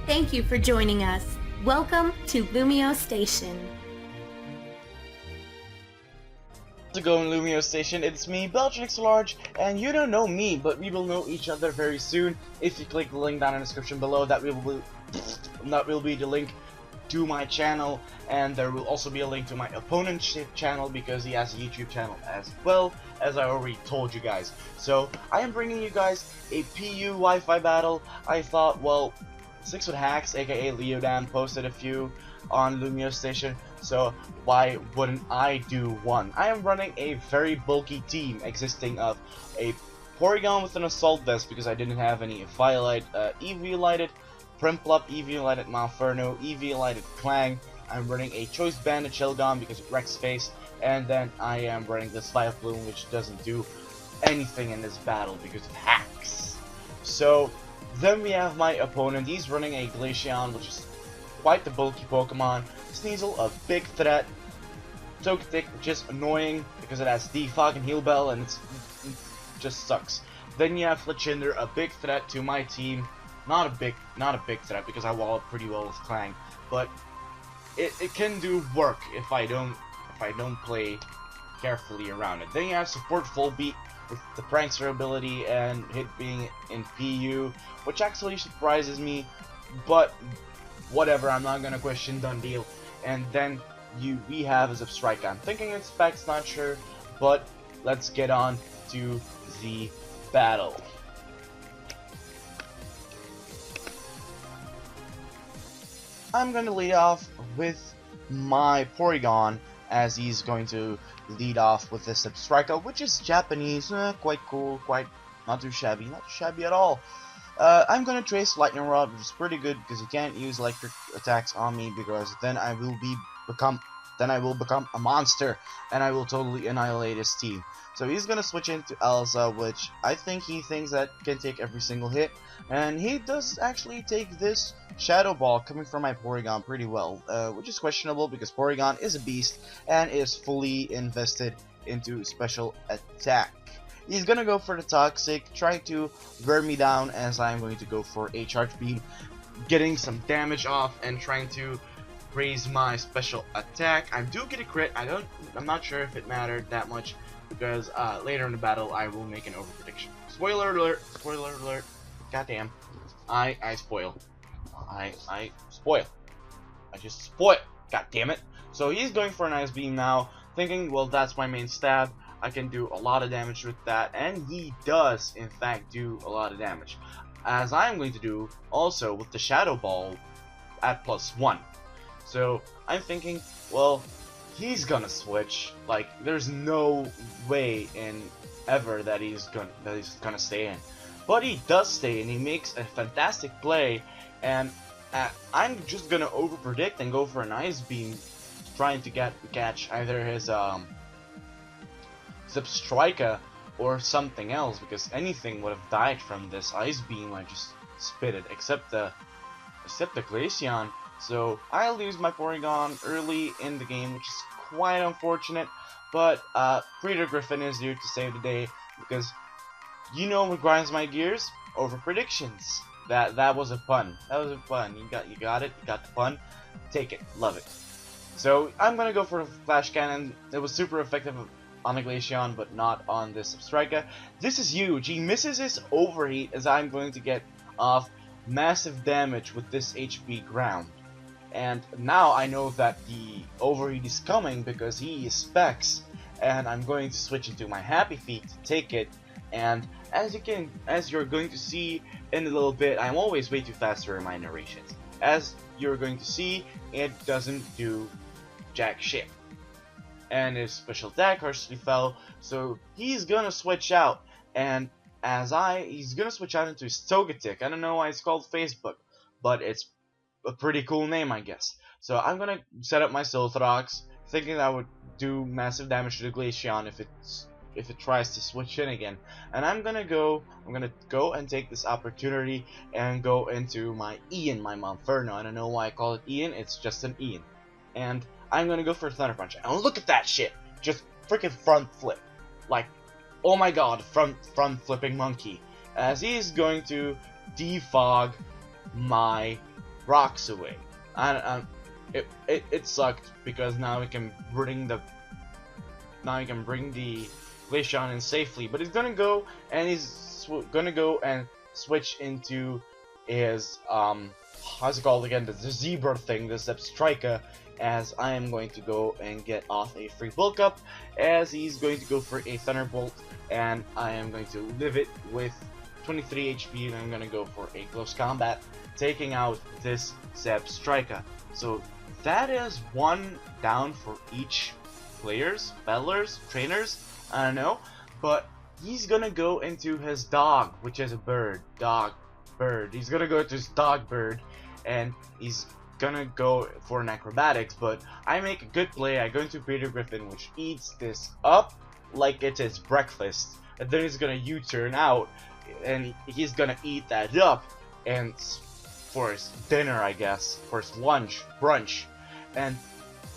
Thank you for joining us. Welcome to LumioStation. How's it going, LumioStation? It's me, BelgianExtralarge, and you don't know me, but we will know each other very soon if you click the link down in the description below. That will be the link to my channel, and there will also be a link to my opponent's channel because he has a YouTube channel as well, as I already told you guys. So I am bringing you guys a PU Wi-Fi battle. I thought, well, 6 with Hacks, aka Leodam, posted a few on LumioStation, so why wouldn't I do one? I am running a very bulky team existing of a Porygon with an Assault Vest because I didn't have any Firelight, EV Lighted, Primplup, EV Lighted Malferno, EV Lighted Clang. I'm running a Choice Banded Shelgon because of Rex Face, and then I am running this Vileplume which doesn't do anything in this battle because of Hacks. So then we have my opponent. He's running a Glaceon, which is quite the bulky Pokemon. Sneasel, a big threat. Togetic, which is annoying because it has Defog and Heal Bell, and it just sucks. Then you have Fletchinder, a big threat to my team. Not a big threat because I wall it pretty well with Clang, but it can do work if I don't play carefully around it. Then you have Support Full Beat with the Prankster ability and Hit being in PU, which actually surprises me, but whatever, I'm not gonna question, done deal. And then we have a Zebstrika. I'm thinking it's specs, not sure, but let's get on to the battle. I'm gonna lead off with my Porygon, as he's going to lead off with this Zebstrika, which is Japanese, quite cool, quite not too shabby at all. I'm gonna trace Lightning Rod, which is pretty good because he can't use electric attacks on me, because then I will become a monster and I will totally annihilate his team. So he's gonna switch into Elsa, which I think he thinks that can take every single hit, and he does actually take this Shadow Ball coming from my Porygon pretty well, which is questionable because Porygon is a beast and is fully invested into special attack. He's gonna go for the Toxic, trying to wear me down, as I'm going to go for a Charge Beam, getting some damage off and trying to raise my special attack. I do get a crit. I'm not sure if it mattered that much because later in the battle I will make an over prediction. Spoiler alert! Spoiler alert! Goddamn! I spoil. I spoil. I just spoil. God damn it! So he's going for an Ice Beam now, thinking, well, that's my main stab. I can do a lot of damage with that, and he does in fact do a lot of damage, as I'm going to do also with the Shadow Ball at +1. So I'm thinking, well, he's gonna switch. Like, there's no way in ever that he's gonna stay in, but he does stay in. He makes a fantastic play, and I'm just gonna over predict and go for an Ice Beam, trying to catch either his Zebstrika or something else, because anything would have died from this Ice Beam I just spitted, except the Glaceon. So I lose my Porygon early in the game, which is quite unfortunate, but Breeder Griffin is here to save the day, because you know what grinds my gears? Over predictions. That was a pun. That was a pun. You got it. You got the pun. Take it. Love it. So I'm gonna go for a Flash Cannon. It was super effective on the Glaceon, but not on this Zebstrika. This is huge. He misses his Overheat, as I'm going to get off massive damage with this HP ground. And now I know that the Overheat is coming because he is specs, and I'm going to switch into my Happy Feet to take it. And as you're going to see in a little bit, I'm always way too fast for my narrations. As you're going to see, it doesn't do jack shit, and his special attack harshly fell, so he's gonna switch out, and he's gonna switch out into his Togetic. I don't know why it's called Facebook, but it's a pretty cool name, I guess. So I'm gonna set up my Solthrox, thinking that would do massive damage to the Glaceon if it tries to switch in again. And I'm gonna go and take this opportunity and go into my Ian, my Monferno. I don't know why I call it Ian, it's just an Ian. And I'm gonna go for Thunder Punch. And look at that shit! Just freaking front flip. Like, oh my god, front flipping monkey. As he's going to defog my rocks away. And it sucked because now we can bring the Glaceon in safely. But he's gonna go and switch into his how's it called again? The zebra thing, the Zebstrika, as I am going to go and get off a free bulk up, as he's going to go for a Thunderbolt, and I am going to live it with 23 HP, and I'm going to go for a close combat, taking out this Zebstrika. So that is one down for each players, battlers, trainers, I don't know, but he's gonna go into his dog, which is a bird, bird. He's gonna go to his dog bird, and he's gonna go for an acrobatics, but I make a good play. I go into Peter Griffin, which eats this up like it is breakfast, and then he's gonna U-turn out, and he's gonna eat that up, and for his dinner, I guess, for his lunch, brunch, and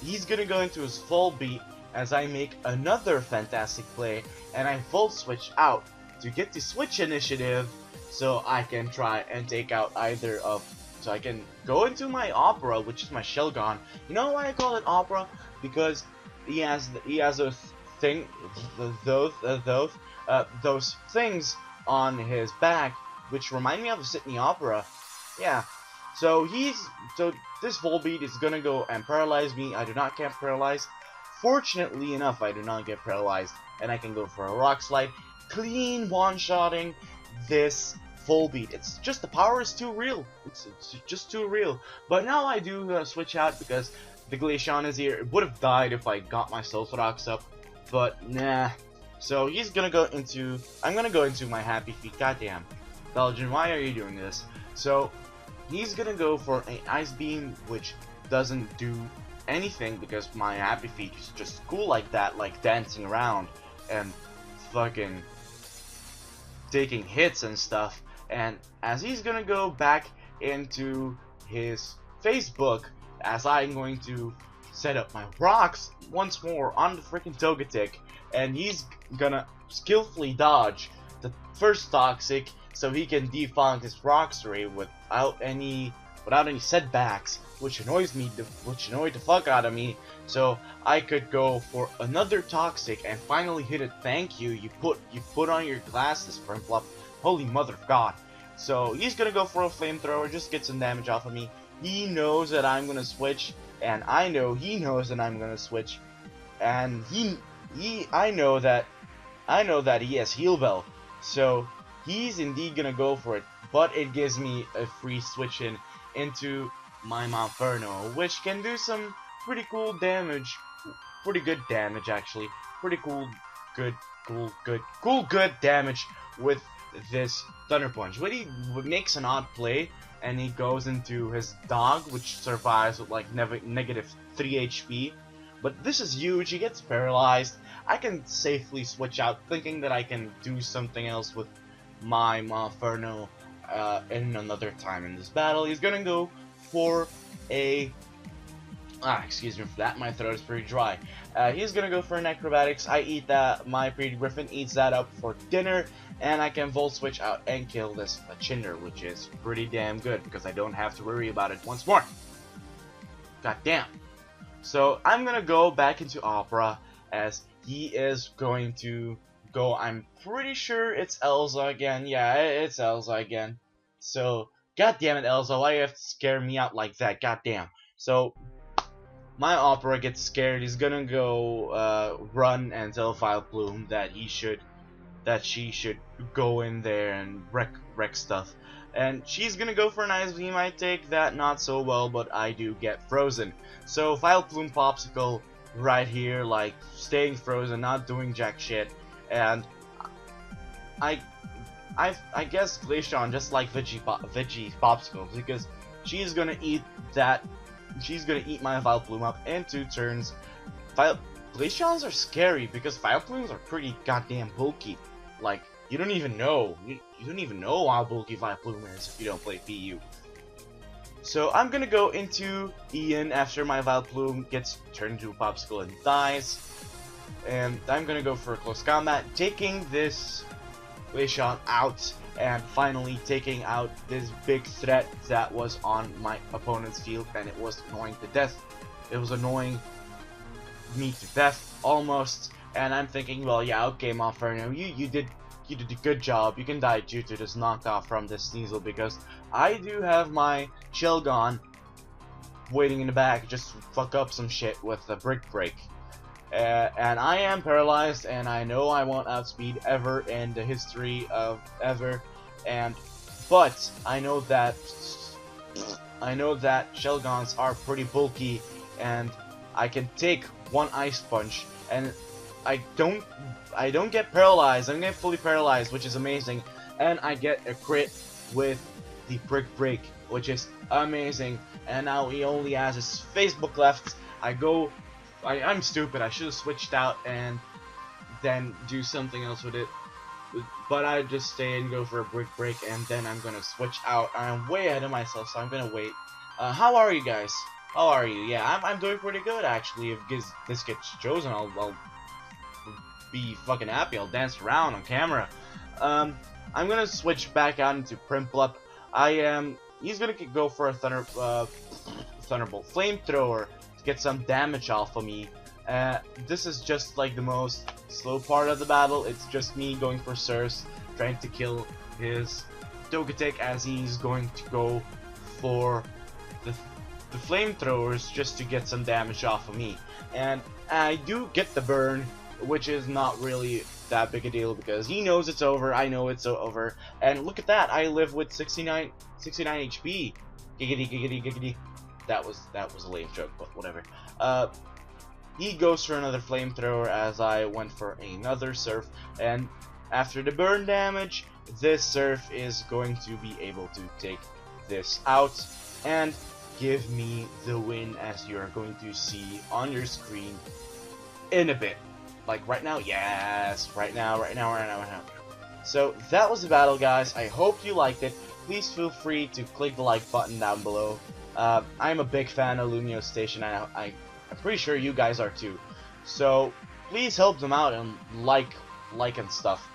he's gonna go into his full beat as I make another fantastic play, and I full switch out to get the switch initiative, so I can try and take out either of. So I can go into my Opera, which is my Shelgon. You know why I call it Opera? Because he has those things on his back, which remind me of a Sydney Opera. Yeah. So this Volbeat is gonna go and paralyze me. I do not get paralyzed. Fortunately enough, I do not get paralyzed, and I can go for a Rock Slide, clean one-shotting this Volbeat. It's just the power is too real. It's just too real. But now I do switch out because the Glaceon is here. It would have died if I got my Stealth Rocks up, but nah. So he's gonna go into. I'm gonna go into my Happy Feet. Goddamn, Belgian, why are you doing this? So he's gonna go for an Ice Beam, which doesn't do anything because my Happy Feet is just cool like that, like dancing around and fucking taking hits and stuff. And as he's gonna go back into his Facebook, as I'm going to set up my rocks once more on the freaking Togetic, and he's gonna skillfully dodge the first Toxic so he can defunk his Rockstery without any setbacks, which annoyed the fuck out of me. So I could go for another Toxic and finally hit it. Thank you. You put on your glasses, Primplup. Holy mother of God. So he's gonna go for a Flamethrower, just get some damage off of me. He knows that I'm gonna switch, and I know he knows that I'm gonna switch, and I know that he has Heal Bell. So he's indeed gonna go for it, but it gives me a free switch into my Monferno, which can do some pretty cool damage, pretty good damage actually, pretty cool good damage with this Thunder Punch. When he makes an odd play and he goes into his dog, which survives with like negative 3 HP, but this is huge. He gets paralyzed. I can safely switch out, thinking that I can do something else with my Monferno in another time in this battle. He's gonna go for a excuse me for that, my throat is pretty dry. He's gonna go for an Acrobatics. I eat that, my Pretty Griffin eats that up for dinner, and I can Volt Switch out and kill this Chinder, which is pretty damn good because I don't have to worry about it once more. God damn. So I'm gonna go back into Opera as he is going to go. I'm pretty sure it's Elsa again. Yeah, it's Elsa again. So god damn it, Elsa, why you have to scare me out like that? God damn. So my Opera gets scared. He's gonna go run and tell Vileplume that she should go in there and wreck stuff. And she's gonna go for an Ice Beam. I take that not so well, but I do get frozen. So Vileplume Popsicle right here, like staying frozen, not doing jack shit. And I guess Glaceon just like veggie popsicles, because she's gonna eat that. She's gonna eat my Vileplume up in 2 turns. Glaceons are scary because Vileplumes are pretty goddamn bulky. Like, you don't even know. You don't even know how bulky Vileplume is if you don't play PU. So I'm gonna go into Ian after my Vileplume gets turned into a popsicle and dies. And I'm gonna go for a close combat, taking this Glaceon out. and finally taking out this big threat that was on my opponent's field, and it was annoying to death. It was annoying me to death almost, and I'm thinking, well, yeah, okay, Monferno, you did a good job. You can die due to this knockoff from this Sneasel, because I do have my Shelgon waiting in the back just to fuck up some shit with the brick break. And I am paralyzed, and I know I won't outspeed ever in the history of ever, but I know that Shelgons are pretty bulky, and I can take one Ice Punch, and I don't get paralyzed. I don't get fully paralyzed, which is amazing, and I get a crit with the brick break, which is amazing. And now he only has his Facebook left. I'm stupid. I should have switched out and then do something else with it, but I just stay and go for a brick break, and then I'm gonna switch out. I'm way ahead of myself, so I'm gonna wait. How are you guys? How are you? Yeah, I'm doing pretty good actually. If this gets chosen, I'll be fucking happy. I'll dance around on camera. I'm gonna switch back out into Primplup. He's gonna go for a Thunderbolt Flamethrower to get some damage off of me. This is just like the most slow part of the battle. It's just me going for Surfs, trying to kill his Togetic as he's going to go for the flamethrowers just to get some damage off of me. And I do get the burn, which is not really that big a deal because he knows it's over. I know it's over. And look at that, I live with 69 HP. Giggity giggity giggity. That was a lame joke, but whatever. He goes for another flamethrower as I went for another Surf, and after the burn damage, this Surf is going to be able to take this out and give me the win, as you are going to see on your screen in a bit. Like right now, yes, right now. So that was the battle, guys. I hope you liked it. Please feel free to click the like button down below. I'm a big fan of LumioStation, and I'm pretty sure you guys are too. So please help them out and like and stuff.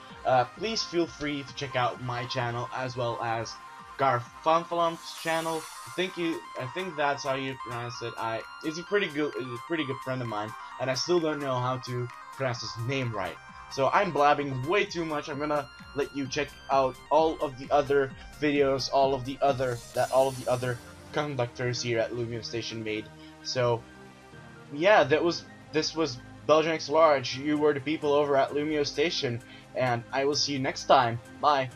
Please feel free to check out my channel as well as Garfunkelump's channel. I think that's how you pronounce it. He's a pretty good friend of mine, and I still don't know how to pronounce his name right. So I'm blabbing way too much. I'm gonna let you check out all of the other videos, all of the other conductors here at LumioStation made. So yeah, this was BelgianExtralarge. You were the people over at LumioStation, and I will see you next time. Bye.